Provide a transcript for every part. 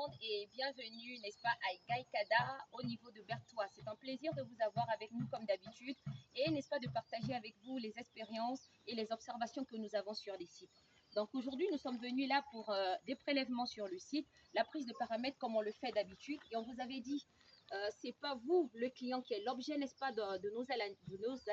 monde et bienvenue, n'est-ce pas, à Gaïkada au niveau de Bertois. C'est un plaisir de vous avoir avec nous comme d'habitude et n'est-ce pas de partager avec vous les expériences et les observations que nous avons sur les sites. Donc aujourd'hui, nous sommes venus là pour des prélèvements sur le site, la prise de paramètres comme on le fait d'habitude et on vous avait dit, c'est pas vous, le client, qui est l'objet, n'est-ce pas, de nos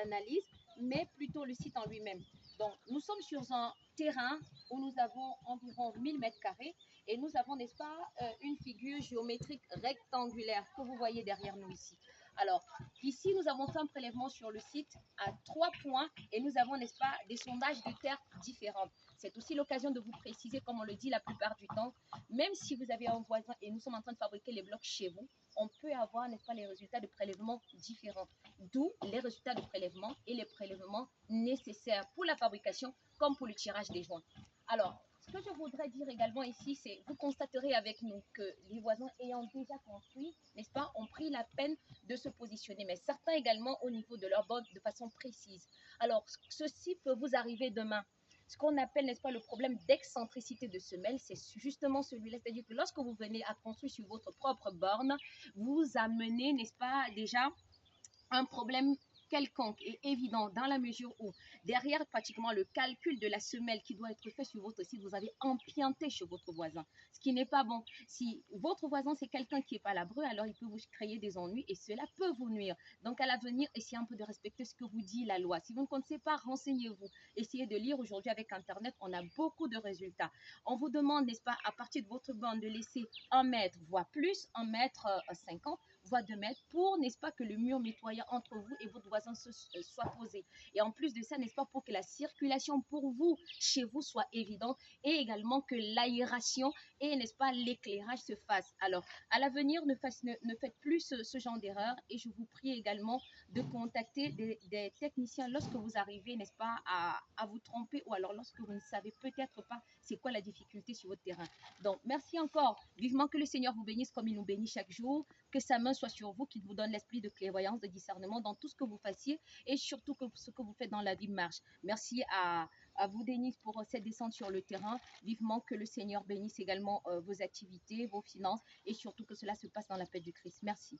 analyses, mais plutôt le site en lui-même. Donc nous sommes sur un terrain où nous avons environ 1000 mètres carrés et nous avons, n'est-ce pas, une figure géométrique rectangulaire que vous voyez derrière nous ici. Alors, ici, nous avons fait un prélèvement sur le site à 3 points et nous avons, n'est-ce pas, des sondages de terre différentes. C'est aussi l'occasion de vous préciser, comme on le dit la plupart du temps, même si vous avez un voisin et nous sommes en train de fabriquer les blocs chez vous, on peut avoir, n'est-ce pas, les résultats de prélèvement différents. D'où les résultats de prélèvement et les prélèvements nécessaires pour la fabrication comme pour le tirage des joints. Alors, ce que je voudrais dire également ici, c'est vous constaterez avec nous que les voisins ayant déjà construit, n'est-ce pas, ont pris la peine de se positionner, mais certains également au niveau de leur borne de façon précise. Alors, ceci peut vous arriver demain. Ce qu'on appelle, n'est-ce pas, le problème d'excentricité de semelle, c'est justement celui-là. C'est-à-dire que lorsque vous venez à construire sur votre propre borne, vous amenez, n'est-ce pas, déjà un problème quelconque et évident dans la mesure où derrière pratiquement le calcul de la semelle qui doit être fait sur votre site, vous avez empianté chez votre voisin, ce qui n'est pas bon. Si votre voisin c'est quelqu'un qui est pas labreux, alors il peut vous créer des ennuis et cela peut vous nuire. Donc à l'avenir, essayez un peu de respecter ce que vous dit la loi. Si vous ne connaissez pas, renseignez-vous. Essayez de lire. Aujourd'hui avec Internet, on a beaucoup de résultats. On vous demande, n'est-ce pas, à partir de votre bande de laisser 1 mètre, voire plus, 1 mètre 50, voire 2 mètres, pour, n'est-ce pas, que le mur mitoyen entre vous et votre voisin soit posé. Et en plus de ça, n'est-ce pas, pour que la circulation pour vous, chez vous, soit évidente et également que l'aération et, n'est-ce pas, l'éclairage se fassent. Alors, à l'avenir, ne faites plus ce genre d'erreur et je vous prie également de contacter des techniciens lorsque vous arrivez, n'est-ce pas, à vous tromper ou alors lorsque vous ne savez peut-être pas c'est quoi la difficulté sur votre terrain. Donc, merci encore. Vivement que le Seigneur vous bénisse comme il nous bénit chaque jour, que sa main soit sur vous, qu'il vous donne l'esprit de clairvoyance, de discernement dans tout ce que vous fassiez et surtout que ce que vous faites dans la vie marche. Merci à vous, Denise, pour cette descente sur le terrain. Vivement que le Seigneur bénisse également vos activités, vos finances et surtout que cela se passe dans la paix du Christ. Merci.